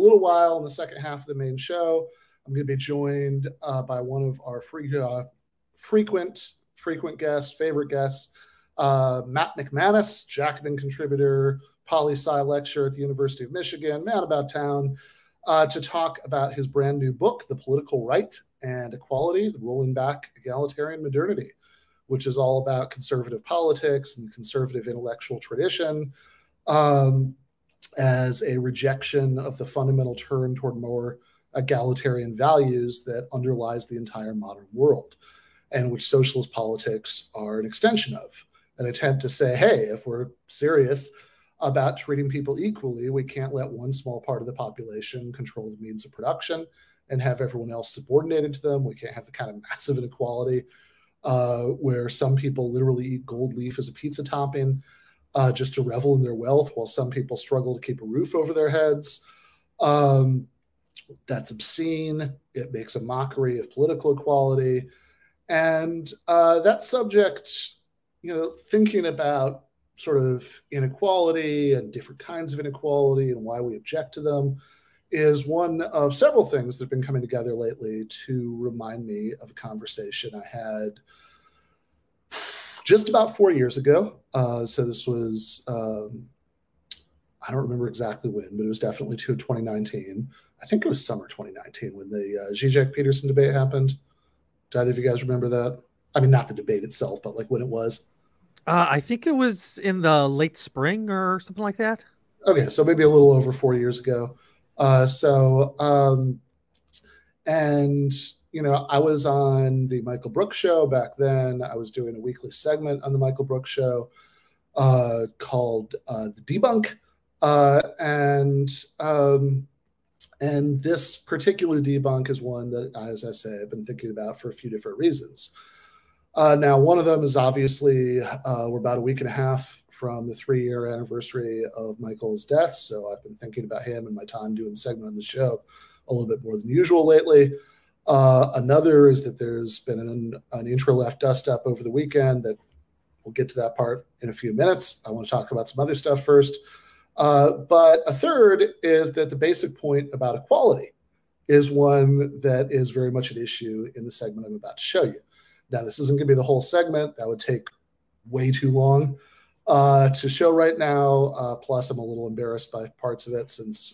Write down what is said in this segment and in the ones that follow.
little while in the second half of the main show. I'm going to be joined by one of our frequent guests, favorite guests, Matt McManus, Jacobin contributor, poli-sci lecturer at the University of Michigan, man about town, to talk about his brand new book, The Political Right and Equality, The Rolling Back Egalitarian Modernity, which is all about conservative politics and the conservative intellectual tradition as a rejection of the fundamental turn toward more egalitarian values that underlies the entire modern world, and which socialist politics are an extension of. An attempt to say, hey, if we're serious about treating people equally, we can't let one small part of the population control the means of production and have everyone else subordinated to them. We can't have the kind of massive inequality where some people literally eat gold leaf as a pizza topping just to revel in their wealth, while some people struggle to keep a roof over their heads. That's obscene. It makes a mockery of political equality. And that subject, thinking about sort of inequality and different kinds of inequality and why we object to them, is one of several things that have been coming together lately to remind me of a conversation I had just about 4 years ago. So this was, I don't remember exactly when, but it was definitely 2019. I think it was summer 2019 when the Zizek Peterson debate happened. Do either of you guys remember that? I mean, not the debate itself, but like when it was. I think it was in the late spring or something like that. Okay, so maybe a little over 4 years ago. I was on the Michael Brooks show back then. I was doing a weekly segment on the Michael Brooks show called The Debunk. And this particular debunk is one that, as I say, I've been thinking about for a few different reasons. Now, one of them is obviously we're about a week and a half from the 3-year anniversary of Michael's death. So I've been thinking about him and my time doing the segment on the show a little bit more than usual lately. Another is that there's been an intra-left dust-up over the weekend that we'll get to that part in a few minutes. I want to talk about some other stuff first. But a third is that the basic point about equality is one that is very much an issue in the segment I'm about to show you. Now, this isn't going to be the whole segment. That would take way too long to show right now. Plus, I'm a little embarrassed by parts of it since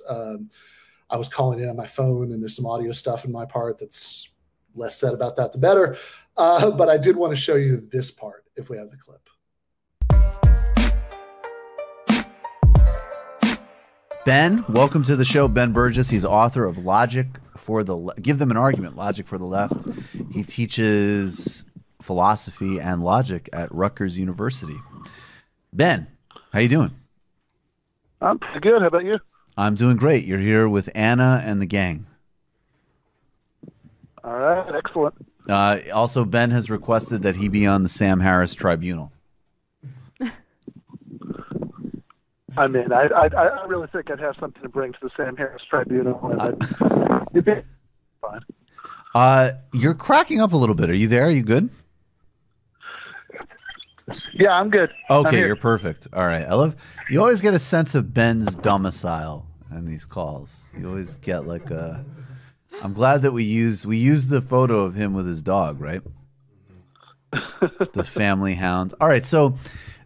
I was calling in on my phone and there's some audio stuff in my part that's less said about that, the better. But I did want to show you this part if we have the clip. Ben, welcome to the show. Ben Burgis. He's author of Logic for the Give Them an Argument, Logic for the Left. He teaches philosophy and logic at Rutgers University. Ben, how you doing? I'm pretty good. How about you? I'm doing great. You're here with Anna and the gang. All right, excellent. Also, Ben has requested that he be on the Sam Harris Tribunal. I mean, I really think I'd have something to bring to the Sam Harris Tribunal. It'd be fine. You're cracking up a little bit. Are you there? Are you good? Yeah, I'm good. Okay, you're perfect. All right. I love you. Always get a sense of Ben's domicile in these calls. You always get like a. I'm glad that we use the photo of him with his dog, right? The family hound. All right, so.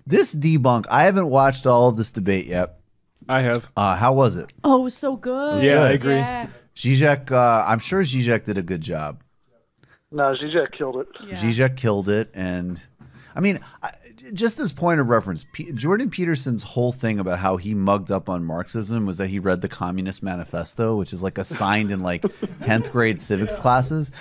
This debunk, I haven't watched all of this debate yet. I have. How was it? Oh, it was so good. Yeah, I agree. Yeah. Zizek, I'm sure Zizek did a good job. No, Zizek killed it. Yeah. Zizek killed it. And, I mean, just as point of reference, Jordan Peterson's whole thing about how he mugged up on Marxism was that he read the Communist Manifesto, which is like assigned in like 10th grade civics classes.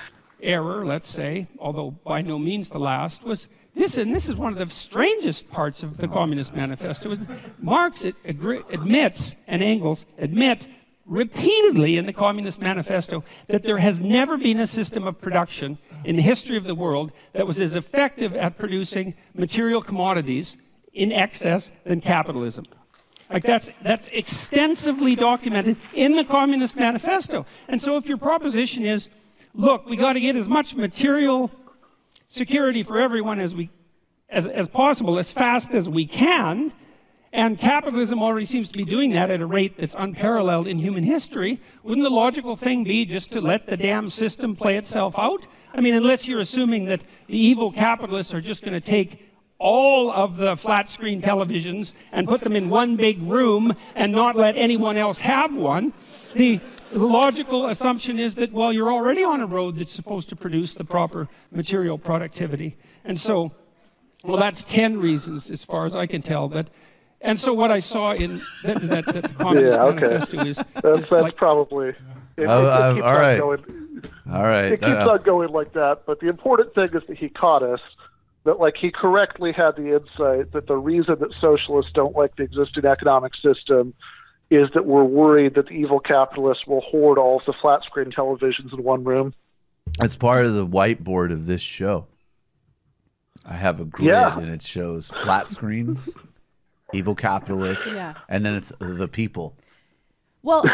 Error, let's say, although by no means the last, was this, and this is one of the strangest parts of the Communist Manifesto, is Marx admits, and Engels admit repeatedly in the Communist Manifesto that there has never been a system of production in the history of the world that was as effective at producing material commodities in excess than capitalism. Like that's extensively documented in the Communist Manifesto. And so if your proposition is, look, we got to get as much material security for everyone as possible, as fast as we can, and capitalism already seems to be doing that at a rate that's unparalleled in human history. Wouldn't the logical thing be just to let the damn system play itself out? I mean, unless you're assuming that the evil capitalists are just going to take all of the flat screen televisions and put them in one big room and not let anyone else have one. The logical assumption is that, well, you're already on a road that's supposed to produce the proper material productivity. And so, well, that's 10 reasons as far as I can tell. And so what I saw in that the Communist Manifesto is that's like, probably... All right. It keeps on going like that, but the important thing is that he caught us, that like he correctly had the insight that the reason that socialists don't like the existing economic system is that we're worried that the evil capitalists will hoard all of the flat screen televisions in one room. It's part of the whiteboard of this show. I have a grid and it shows flat screens, evil capitalists, and then it's the people. Well,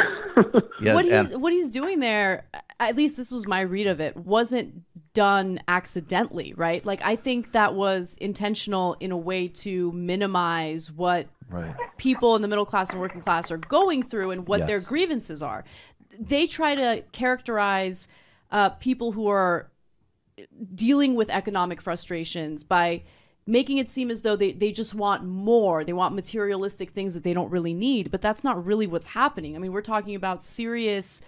what he's doing there, at least this was my read of it, wasn't done accidentally, right? Like, I think that was intentional in a way to minimize what people in the middle class and working class are going through and what their grievances are. They try to characterize people who are dealing with economic frustrations by making it seem as though they just want more. They want materialistic things that they don't really need, but that's not really what's happening. I mean, we're talking about serious,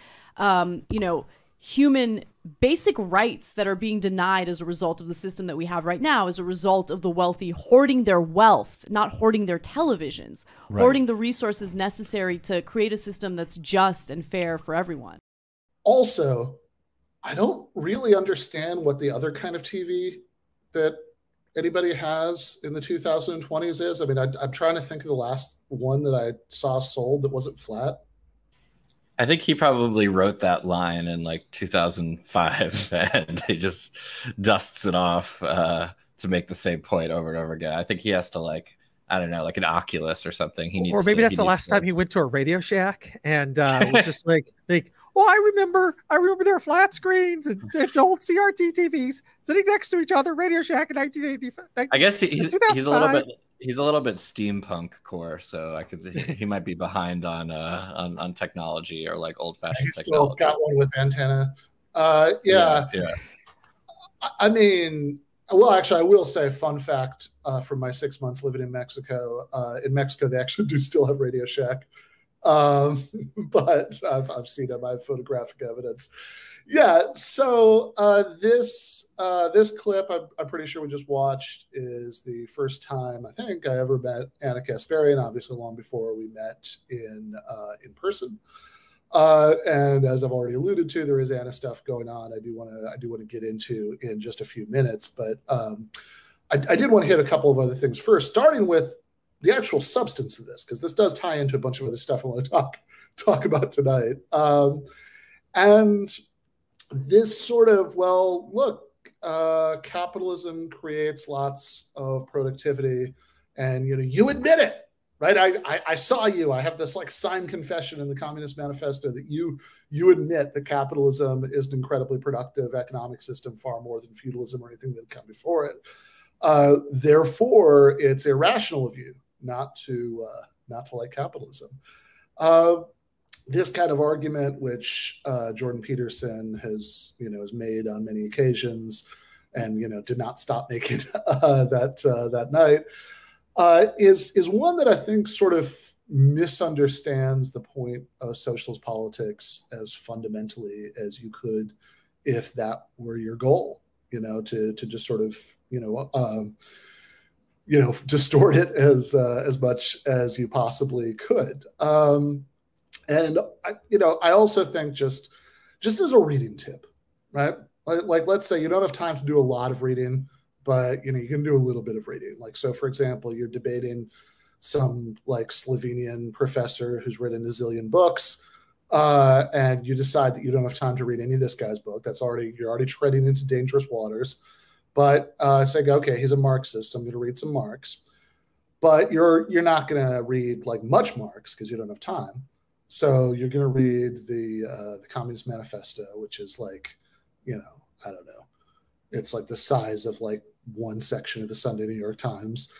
human basic rights that are being denied as a result of the system that we have right now, as a result of the wealthy hoarding their wealth, not hoarding their televisions, hoarding the resources necessary to create a system that's just and fair for everyone. Also, I don't really understand what the other kind of TV that anybody has in the 2020s is. I mean, I'm trying to think of the last one that I saw sold that wasn't flat. I think he probably wrote that line in like 2005 and he just dusts it off to make the same point over and over again. I think he has to, like, I don't know, like an Oculus or something. He needs, or maybe that's the last time he went to a Radio Shack and was just like, oh, I remember their flat screens and the old CRT TVs sitting next to each other. Radio Shack in 1985. I guess he's a little bit steampunk core, so I could he might be behind on technology or like old fashioned. He's still got one with antenna. Yeah. I mean, well, actually, I will say, fun fact from my 6 months living in Mexico. In Mexico, they actually do still have Radio Shack. But I've seen it. I have photographic evidence. Yeah. So this clip, I'm pretty sure we just watched, is the first time I think I ever met Anna Kasparian. Obviously, long before we met in person. And as I've already alluded to, there is Anna stuff going on. I do want to get into in just a few minutes, but I did want to hit a couple of other things first, starting with the actual substance of this, because this does tie into a bunch of other stuff I want to talk about tonight. And this sort of, well, look, capitalism creates lots of productivity, and you admit it, right? I saw you. I have this like signed confession in the Communist Manifesto that you admit that capitalism is an incredibly productive economic system, far more than feudalism or anything that had come before it. Therefore, it's irrational of you not to like capitalism. This kind of argument, which Jordan Peterson has made on many occasions, and did not stop making that night, is one that I think sort of misunderstands the point of socialist politics as fundamentally as you could if that were your goal. To just sort of distort it as much as you possibly could. And I also think just as a reading tip, right? Like let's say you don't have time to do a lot of reading, but you can do a little bit of reading. Like, so for example, you're debating some like Slovenian professor who's written a zillion books, and you decide that you don't have time to read any of this guy's book. You're already treading into dangerous waters. But say, okay, he's a Marxist, so I'm going to read some Marx. But you're not going to read like much Marx because you don't have time. So you're going to read the Communist Manifesto, which is like, I don't know, it's like the size of like one section of the Sunday New York Times.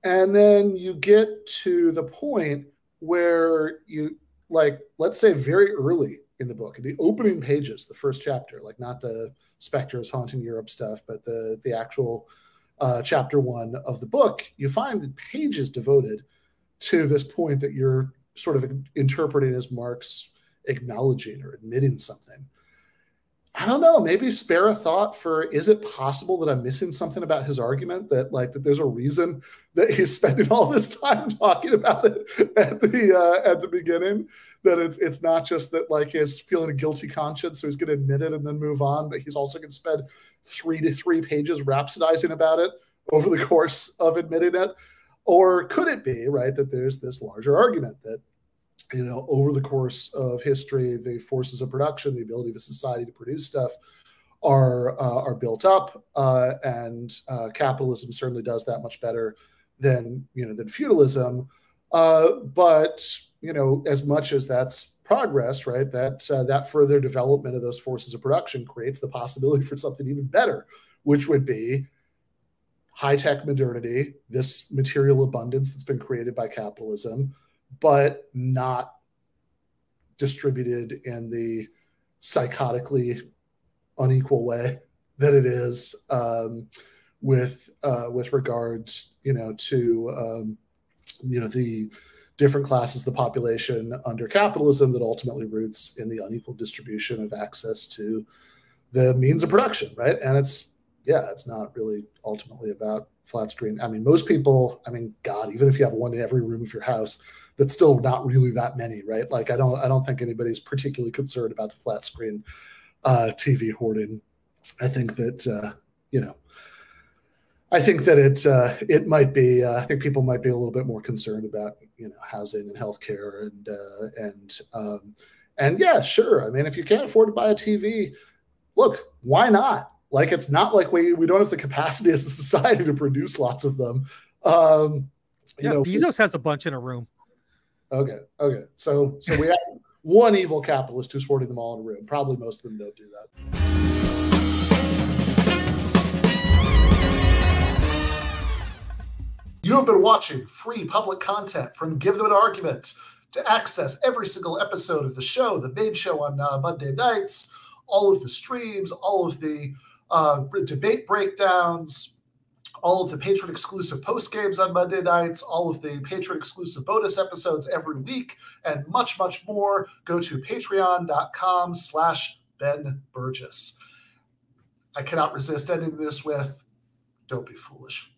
And then you get to the point where you, like, let's say very early in the book, in the opening pages, the first chapter, like not the specters haunting Europe stuff, but the actual chapter 1 of the book, you find the pages devoted to this point that you're sort of interpreting as Marx acknowledging or admitting something. I don't know, maybe spare a thought for, is it possible that I'm missing something about his argument, that like that there's a reason that he's spending all this time talking about it at the beginning, that it's not just that like he's feeling a guilty conscience, so he's going to admit it and then move on, but he's also going to spend 3 to 3 pages rhapsodizing about it over the course of admitting it? Or could it be, right, that there's this larger argument that, you know, over the course of history, the forces of production, the ability of a society to produce stuff are built up, and capitalism certainly does that much better than feudalism. But you know, as much as that's progress, right, that further development of those forces of production creates the possibility for something even better, which would be high-tech modernity, this material abundance that's been created by capitalism, but not distributed in the psychotically unequal way that it is with regards, to the different classes of the population under capitalism that ultimately roots in the unequal distribution of access to the means of production, right? And it's not really ultimately about flat screen. I mean, most people, God, even if you have one in every room of your house, that's still not really that many, right? Like, I don't think anybody's particularly concerned about the flat screen TV hoarding. I think that, it might be, I think people might be a little bit more concerned about, housing and healthcare and yeah, sure. I mean, if you can't afford to buy a TV, look, why not? Like, it's not like we don't have the capacity as a society to produce lots of them. Bezos has a bunch in a room. Okay. So we have one evil capitalist who's hoarding them all in a room. Probably most of them don't do that. You have been watching free public content from Give Them an Argument. To access every single episode of the show, the main show on Monday nights, all of the streams, all of the debate breakdowns, all of the patron-exclusive postgames on Monday nights, all of the patron-exclusive bonus episodes every week, and much, much more, go to patreon.com/Ben Burgis. I cannot resist ending this with, don't be foolish.